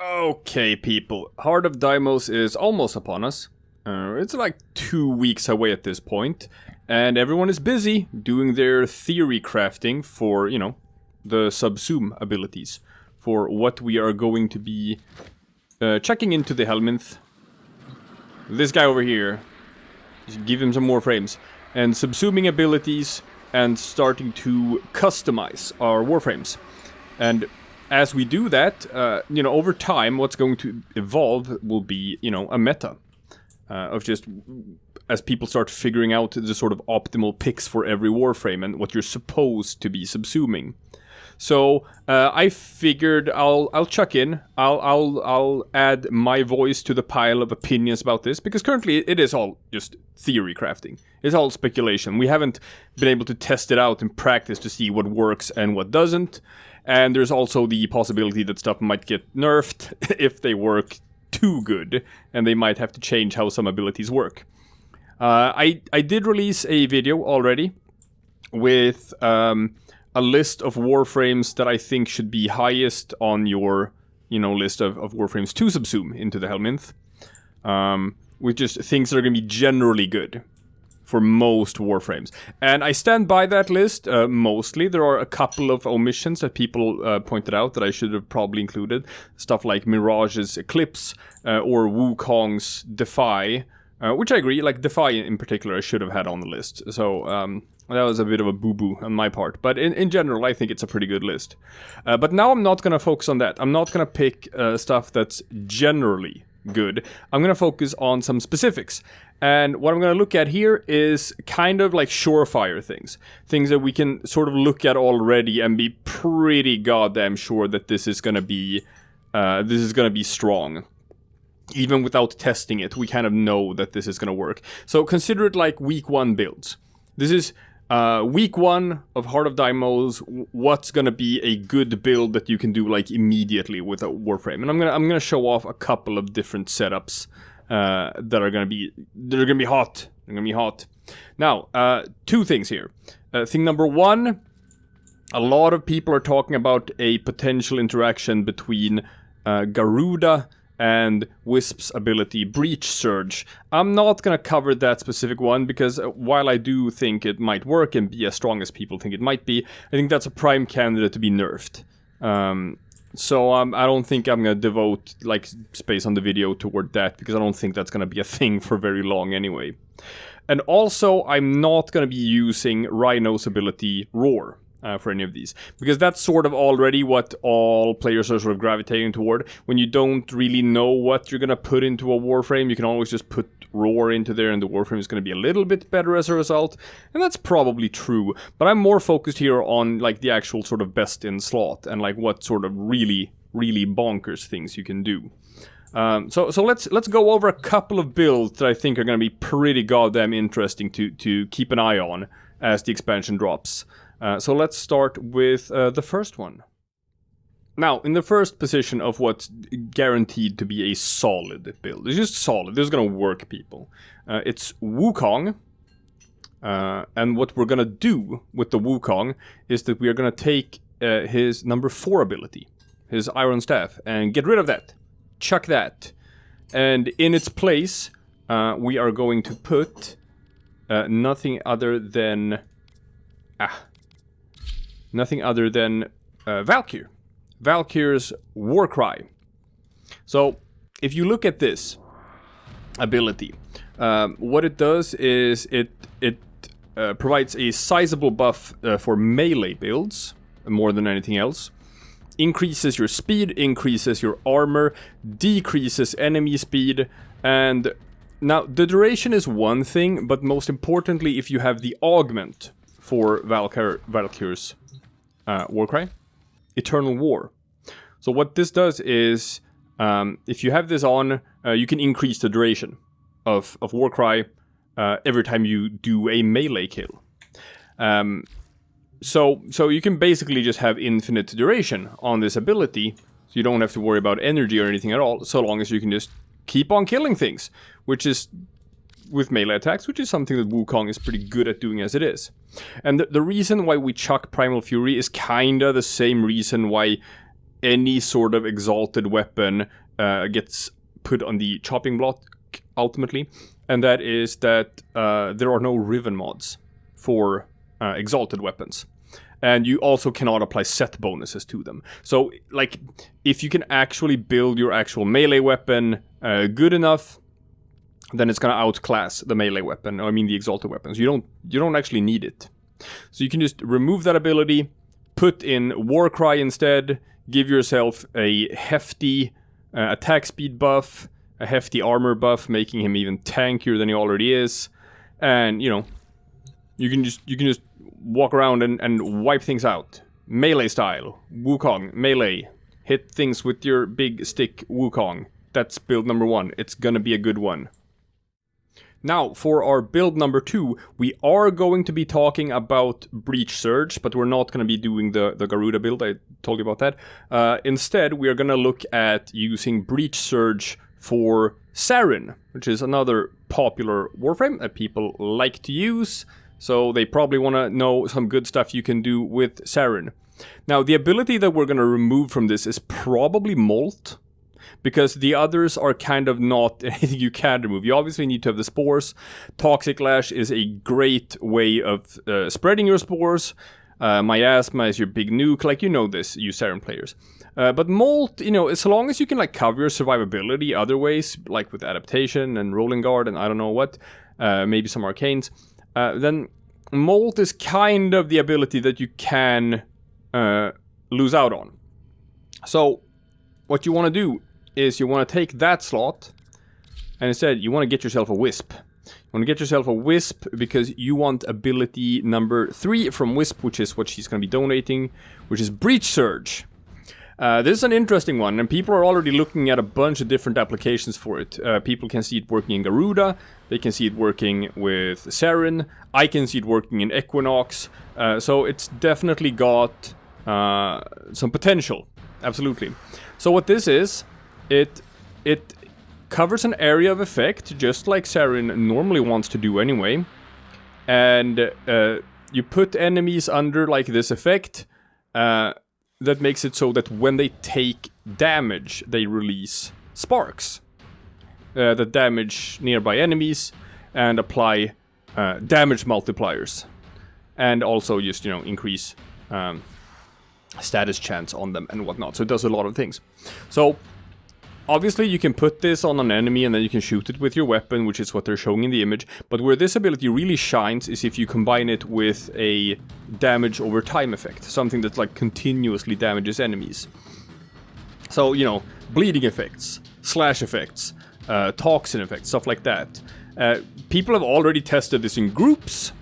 Okay, people. Heart of Deimos is almost upon us. It's like 2 weeks away at this point, and everyone is busy doing their theory crafting for, you know, the subsumed abilities, for what we are going to be checking into the Helminth. This guy over here, just give him some Warframes, and subsuming abilities, and starting to customize our Warframes. And as we do that, you know, over time, what's going to evolve will be, you know, a meta. Of just, as people start figuring out the sort of optimal picks for every Warframe and what you're supposed to be subsuming. So, I figured I'll chuck in, I'll add my voice to the pile of opinions about this, because currently it is all just theory crafting. It's all speculation. We haven't been able to test it out in practice to see what works and what doesn't. And there's also the possibility that stuff might get nerfed if they work too good, and they might have to change how some abilities work. I did release a video already with a list of Warframes that I think should be highest on your, you know, list of Warframes to subsume into the Helminth. With just things that are going to be generally good for most Warframes. And I stand by that list, mostly. There are a couple of omissions that people pointed out that I should have probably included. Stuff like Mirage's Eclipse, or Wukong's Defy, which I agree, like Defy in particular I should have had on the list. So, that was a bit of a boo-boo on my part. But in general, I think it's a pretty good list. But now I'm not going to focus on that. I'm not going to pick stuff that's generally good. I'm going to focus on some specifics. And what I'm going to look at here is kind of like surefire things. Things that we can sort of look at already and be pretty goddamn sure that this is going to be strong. Even without testing it, we kind of know that this is going to work. So consider it like week 1 builds. This is week 1 of Heart of Deimos. What's going to be a good build that you can do like immediately with a Warframe. And I'm gonna show off a couple of different setups that are gonna be hot. They're gonna be hot. Now, 2 things here. Thing number 1, a lot of people are talking about a potential interaction between Garuda and Wisp's ability, Breach Surge. I'm not gonna cover that specific one, because while I do think it might work and be as strong as people think it might be, I think that's a prime candidate to be nerfed. So I don't think I'm gonna devote like space on the video toward that, because I don't think that's gonna be a thing for very long anyway. And also, I'm not gonna be using Rhino's ability Roar for any of these, because that's sort of already what all players are sort of gravitating toward. When you don't really know what you're gonna put into a Warframe, you can always just put Roar into there and the Warframe is gonna be a little bit better as a result, and that's probably true. But I'm more focused here on like the actual sort of best in slot and like what sort of really bonkers things you can do. So let's go over a couple of builds that I think are gonna be pretty goddamn interesting to keep an eye on as the expansion drops. So let's start with the first one. Now, in the first position of what's guaranteed to be a solid build, it's just solid, this is gonna work, people. It's Wukong, and what we're gonna do with the Wukong is that we are gonna take his number 4 ability, his Iron Staff, and get rid of that. Chuck that. And in its place, we are going to put nothing other than Valkyr. Valkyr's Warcry. So, if you look at this ability, what it does is it provides a sizable buff for melee builds, more than anything else. Increases your speed, increases your armor, decreases enemy speed, and now the duration is one thing, but most importantly, if you have the augment for Valkyr's Warcry, Eternal War. So what this does is, if you have this on, you can increase the duration of Warcry every time you do a melee kill. So you can basically just have infinite duration on this ability, so you don't have to worry about energy or anything at all, so long as you can just keep on killing things, which is, with melee attacks, which is something that Wukong is pretty good at doing as it is. And the reason why we chuck Primal Fury is kinda the same reason why any sort of exalted weapon gets put on the chopping block ultimately, and that is that there are no Riven mods for exalted weapons. And you also cannot apply set bonuses to them. So, like, if you can actually build your actual melee weapon good enough, then it's gonna outclass the melee weapon. I mean, the exalted weapons. You don't actually need it. So you can just remove that ability, put in Warcry instead, give yourself a hefty attack speed buff, a hefty armor buff, making him even tankier than he already is, and you know, you can just walk around and wipe things out. Melee style. Wukong. Melee. Hit things with your big stick. Wukong. That's build number 1. It's gonna be a good one. Now, for our build number 2, we are going to be talking about Breach Surge, but we're not going to be doing the Garuda build. I told you about that. Instead, we are going to look at using Breach Surge for Saryn, which is another popular Warframe that people like to use. So they probably want to know some good stuff you can do with Saryn. Now, the ability that we're going to remove from this is probably Molt, because the others are kind of not anything you can remove. You obviously need to have the spores. Toxic Lash is a great way of spreading your spores. Miasma is your big nuke, like you know this, you Saryn players. But Molt, you know, as long as you can like cover your survivability other ways, like with Adaptation and Rolling Guard and I don't know what, maybe some Arcanes, then Molt is kind of the ability that you can lose out on. So what you want to do is you want to take that slot, and instead you want to get yourself a Wisp. You want to get yourself a Wisp because you want ability number 3 from Wisp, which is what she's going to be donating, which is Breach Surge. This is an interesting one, and people are already looking at a bunch of different applications for it. People can see it working in Garuda, they can see it working with Saryn, I can see it working in Equinox, so it's definitely got some potential, absolutely. So what this is, it covers an area of effect, just like Saryn normally wants to do anyway, and you put enemies under like this effect, that makes it so that when they take damage, they release sparks that damage nearby enemies and apply damage multipliers, and also just, you know, increase status chance on them and whatnot. So it does a lot of things. So obviously you can put this on an enemy and then you can shoot it with your weapon, which is what they're showing in the image. But where this ability really shines is if you combine it with a damage over time effect. Something that like continuously damages enemies. So, you know, bleeding effects, slash effects, toxin effects, stuff like that. People have already tested this in groups.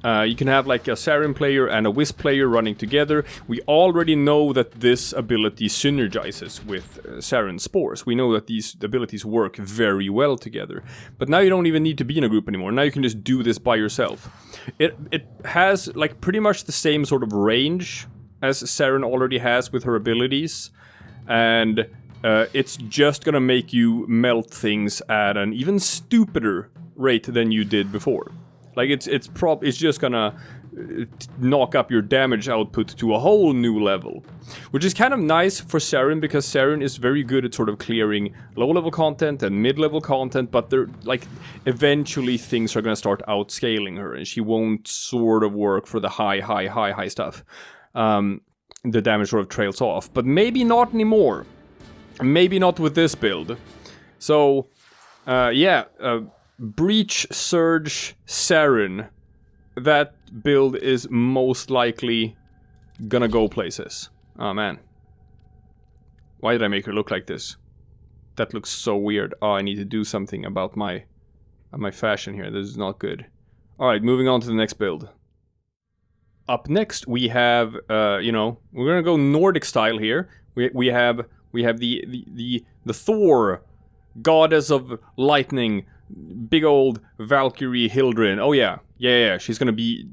You can have like a Saryn player and a Wisp player running together. We already know that this ability synergizes with Saryn spores. We know that these abilities work very well together. But now you don't even need to be in a group anymore. Now you can just do this by yourself. It has like pretty much the same sort of range as Saryn already has with her abilities. And it's just gonna make you melt things at an even stupider rate than you did before. Like, it's just gonna knock up your damage output to a whole new level. Which is kind of nice for Saryn, because Saryn is very good at sort of clearing low-level content and mid-level content, but they're, like, eventually things are gonna start outscaling her, and she won't sort of work for the high stuff. The damage sort of trails off, but maybe not anymore. Maybe not with this build. So, Breach Surge Saryn, that build is most likely gonna go places. Oh man. Why did I make her look like this? That looks so weird. Oh, I need to do something about my fashion here. This is not good. Alright, moving on to the next build. Up next we have, we're gonna go Nordic style here. We have the Thor, goddess of lightning, big old Valkyrie Hildryn. Oh yeah, she's gonna be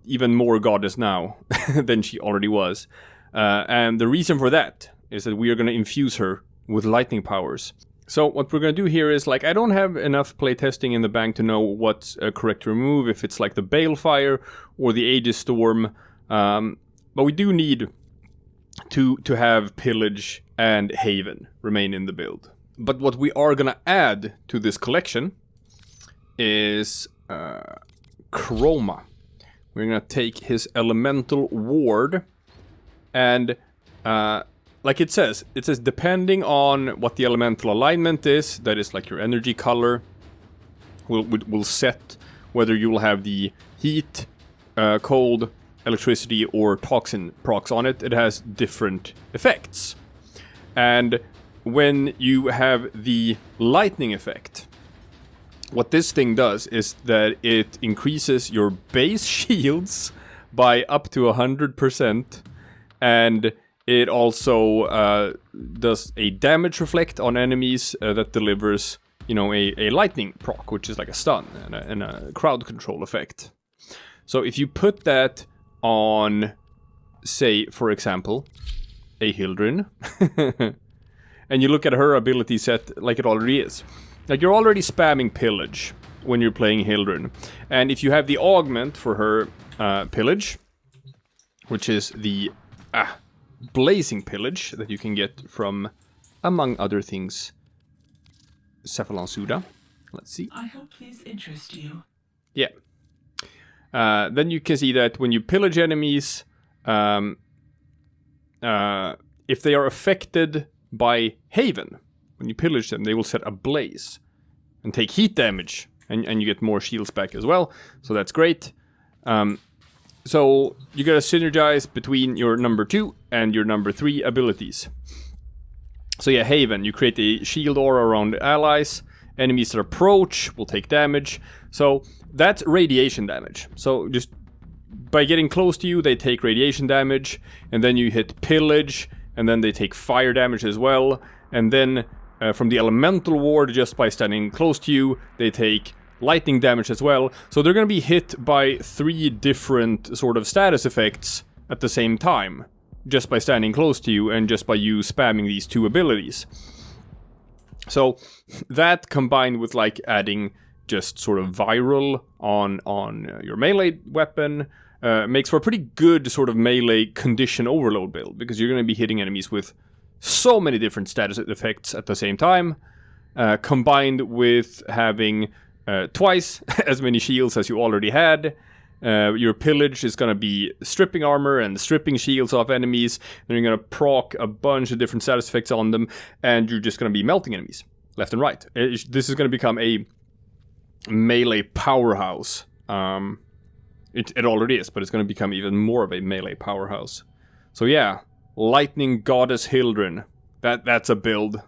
even more goddess now than she already was. And the reason for that is that we are gonna infuse her with lightning powers. So what we're gonna do here is, like, I don't have enough playtesting in the bank to know what's correct to remove, if it's like the Balefire or the Aegis Storm. But we do need to have Pillage and Haven remain in the build. But what we are gonna add to this collection is Chroma. We're gonna take his Elemental Ward, and like it says depending on what the elemental alignment is, that is like your energy color, will set whether you will have the heat, cold, electricity, or toxin procs on it. It has different effects. And when you have the lightning effect, what this thing does is that it increases your base shields by up to 100%, and it also does a damage reflect on enemies that delivers, you know, a lightning proc, which is like a stun and a crowd control effect. So if you put that on, say, for example, a Hildryn, and you look at her ability set like it already is. Like, you're already spamming Pillage when you're playing Hildryn. And if you have the augment for her Pillage, which is the Blazing Pillage that you can get from, among other things, Cephalon Suda. Let's see. I hope these interest you. Yeah. Then you can see that when you pillage enemies, if they are affected by Haven, when you pillage them, they will set ablaze and take heat damage, and you get more shields back as well, so that's great. So you gotta synergize between your number 2 and your number 3 abilities. So yeah, Haven, you create a shield aura around allies. Enemies that approach will take damage. So that's radiation damage. So just by getting close to you, they take radiation damage, and then you hit Pillage, and then they take fire damage as well. And then from the Elemental Ward, just by standing close to you, they take lightning damage as well. So they're going to be hit by 3 different sort of status effects at the same time, just by standing close to you and just by you spamming these 2 abilities. So that combined with like adding just sort of viral on your melee weapon makes for a pretty good sort of melee condition overload build, because you're going to be hitting enemies with so many different status effects at the same time, combined with having twice as many shields as you already had. Your Pillage is going to be stripping armor and stripping shields off enemies. Then you're going to proc a bunch of different status effects on them, and you're just going to be melting enemies left and right. This is going to become a melee powerhouse. It already is, but it's going to become even more of a melee powerhouse. So yeah, Lightning Goddess Hildryn. That's a build.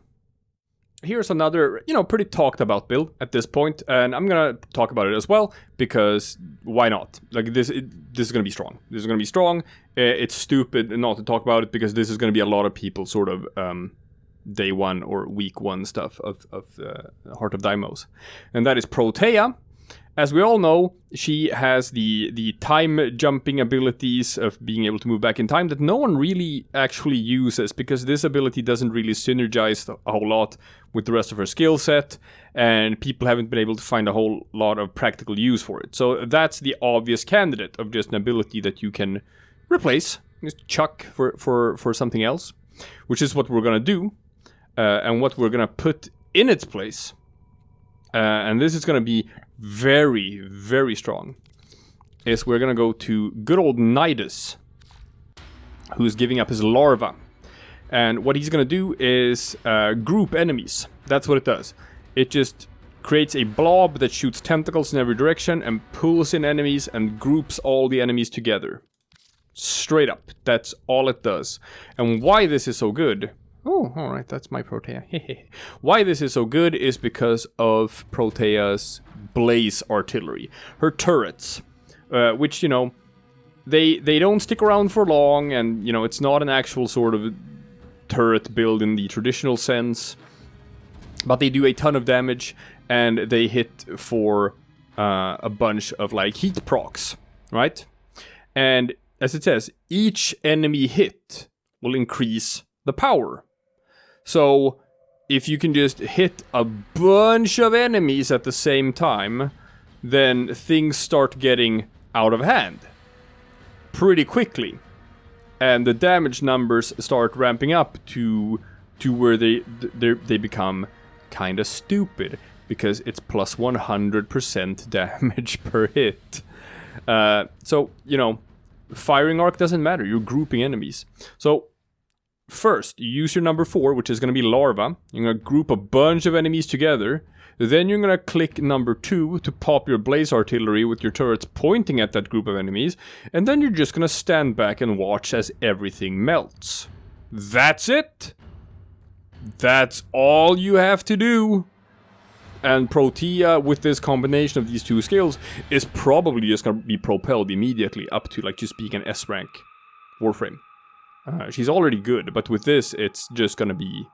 Here's another, pretty talked about build at this point, and I'm gonna talk about it as well, because why not? Like, this is gonna be strong. This is gonna be strong. It's stupid not to talk about it, because this is gonna be a lot of people sort of day 1 or week 1 stuff of Heart of Deimos. And that is Protea. As we all know, she has the time jumping abilities of being able to move back in time that no one really actually uses, because this ability doesn't really synergize a whole lot with the rest of her skill set, and people haven't been able to find a whole lot of practical use for it. So that's the obvious candidate of just an ability that you can replace, just chuck for something else, which is what we're gonna do, and what we're gonna put in its place. And this is gonna be very, very strong, is we're gonna go to good old Nidus, who's giving up his Larva. And what he's gonna do is group enemies. That's what it does. It just creates a blob that shoots tentacles in every direction and pulls in enemies and groups all the enemies together. Straight up. That's all it does. And why this is so good... Oh, alright, that's my Protea. Why this is so good is because of Protea's Blaze Artillery. Her turrets, which, they don't stick around for long, and, it's not an actual sort of turret build in the traditional sense, but they do a ton of damage, and they hit for a bunch of, like, heat procs, right? And, as it says, each enemy hit will increase the power. So, if you can just hit a bunch of enemies at the same time, then things start getting out of hand pretty quickly. and the damage numbers start ramping up to where they become kind of stupid, because it's plus 100% damage per hit. So, you know, firing arc doesn't matter, you're grouping enemies. So, first, you use your number 4, which is going to be Larva. You're going to group a bunch of enemies together. Then you're going to click number 2 to pop your blaze artillery with your turrets pointing at that group of enemies. And then you're just going to stand back and watch as everything melts. That's it! That's all you have to do! And Protea, with this combination of these two skills, is probably just going to be propelled immediately up to like just being an S rank Warframe. She's already good, but with this, it's just going to be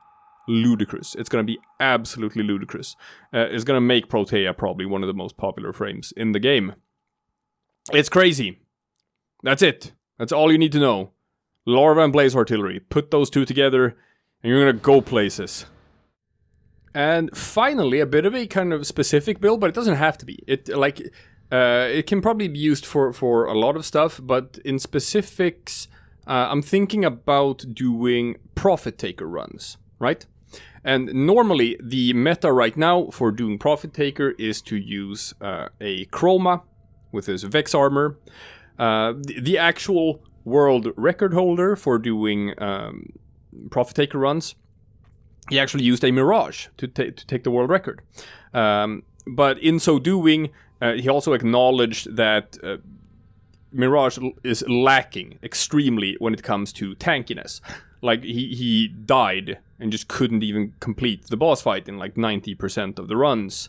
ludicrous. It's going to be absolutely ludicrous. It's going to make Protea probably one of the most popular frames in the game. It's crazy. That's it. That's all you need to know. Larva and Blaze Artillery. Put those two together, and you're going to go places. And finally, a bit of a kind of specific build, but it doesn't have to be. It can probably be used for a lot of stuff, but in specifics, I'm thinking about doing Profit Taker runs, right? And normally, the meta right now for doing Profit Taker is to use a Chroma with his Vex armor. The actual world record holder for doing Profit Taker runs, he actually used a Mirage to take the world record. But in so doing, he also acknowledged that Mirage is lacking extremely when it comes to tankiness. Like, he died and just couldn't even complete the boss fight in like 90% of the runs.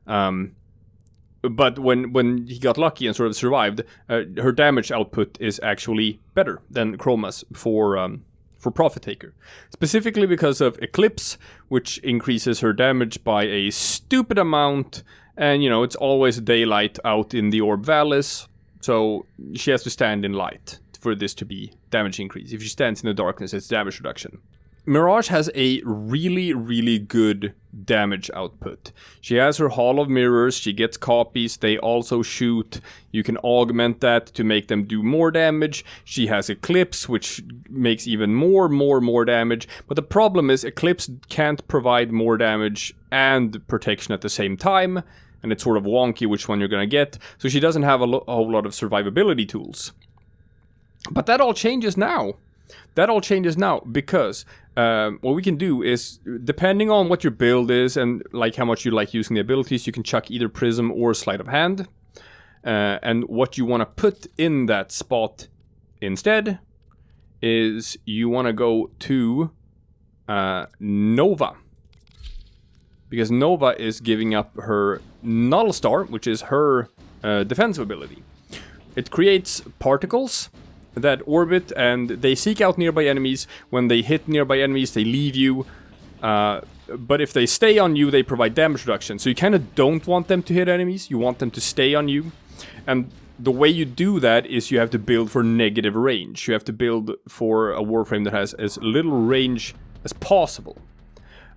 But when he got lucky and sort of survived, her damage output is actually better than Chroma's for Profit Taker. Specifically because of Eclipse, which increases her damage by a stupid amount, and you know, it's always daylight out in the Orb Vallis, so she has to stand in light for this to be damage increase. If she stands in the darkness, it's damage reduction. Mirage has a really, really good damage output. She has her Hall of Mirrors, she gets copies, they also shoot. You can augment that to make them do more damage. She has Eclipse, which makes even more damage. But the problem is Eclipse can't provide more damage and protection at the same time, and it's sort of wonky which one you're gonna get. So she doesn't have a whole lot of survivability tools. But that all changes now. Because what we can do is, depending on what your build is and like how much you like using the abilities, you can chuck either Prism or Sleight of Hand. And what you want to put in that spot instead is you want to go to Nova. Because Nova is giving up her Null Star, which is her defensive ability. It creates particles that orbit and they seek out nearby enemies. When they hit nearby enemies, they leave you. But if they stay on you, they provide damage reduction. So you kind of don't want them to hit enemies. You want them to stay on you. And the way you do that is you have to build for negative range. You have to build for a Warframe that has as little range as possible.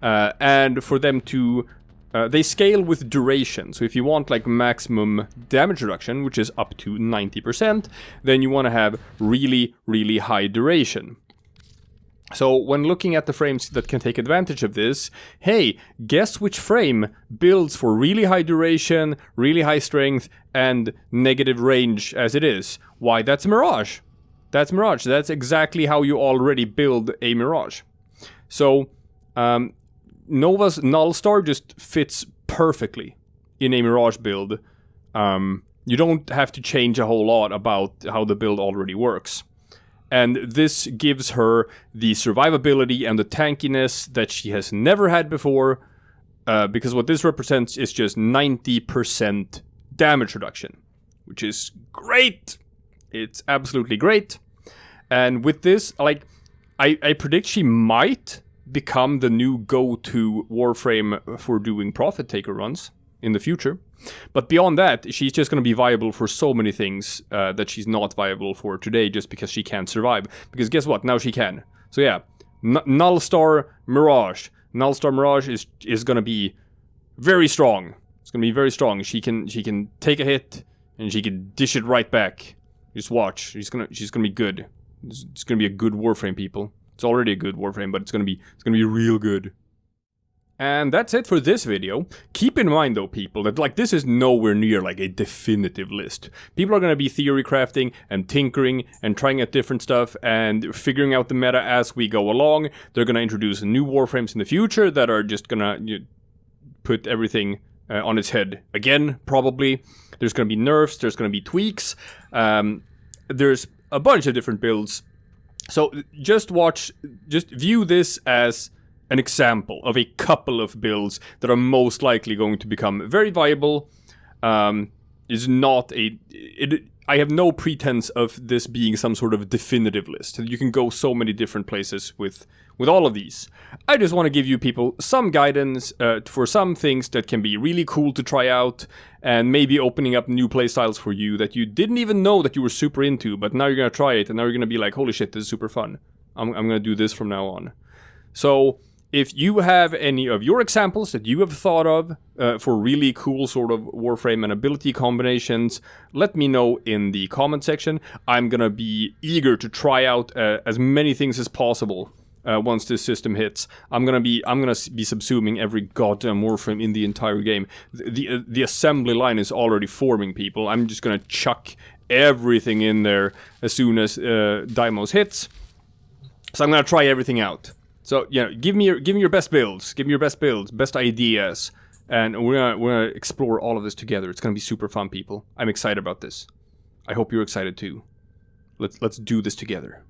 And for them to... they scale with duration, so if you want like maximum damage reduction, which is up to 90%, then you want to have really, really high duration. So when looking at the frames that can take advantage of this, hey, guess which frame builds for really high duration, really high strength, and negative range as it is? Why, that's Mirage. That's Mirage. That's exactly how you already build a Mirage. So, Nova's Null Star just fits perfectly in a Mirage build. You don't have to change a whole lot about how the build already works. And this gives her the survivability and the tankiness that she has never had before, because what this represents is just 90% damage reduction, which is great! It's absolutely great. And with this, like, I predict she might become the new go-to Warframe for doing Profit Taker runs in the future. But beyond that, she's just going to be viable for so many things that she's not viable for today just because she can't survive. Because guess what? Now she can. So yeah, Null Star Mirage. Null Star Mirage is going to be very strong. It's going to be very strong. She can take a hit and she can dish it right back. Just watch. She's going to be good. It's gonna be a good Warframe, people. It's already a good Warframe, but it's gonna be real good. And that's it for this video. Keep in mind though, people, that like this is nowhere near like a definitive list. People are gonna be theory crafting and tinkering and trying out different stuff and figuring out the meta as we go along. They're gonna introduce new Warframes in the future that are just gonna put everything on its head again, probably. There's gonna be nerfs, there's gonna be tweaks. There's a bunch of different builds. So just view this as an example of a couple of builds that are most likely going to become very viable. Is not I have no pretense of this being some sort of definitive list. You can go so many different places with all of these. I just want to give you people some guidance for some things that can be really cool to try out, and maybe opening up new playstyles for you that you didn't even know that you were super into, but now you're gonna try it, and now you're gonna be like, holy shit, this is super fun. I'm gonna do this from now on. So if you have any of your examples that you have thought of for really cool sort of Warframe and ability combinations, let me know in the comment section. I'm gonna be eager to try out as many things as possible once this system hits. I'm gonna be subsuming every goddamn Warframe in the entire game. The assembly line is already forming, people. I'm just gonna chuck everything in there as soon as Deimos hits. So I'm gonna try everything out. So, yeah, give me your best builds. Give me your best builds, best ideas. And we're gonna explore all of this together. It's gonna be super fun, people. I'm excited about this. I hope you're excited too. Let's do this together.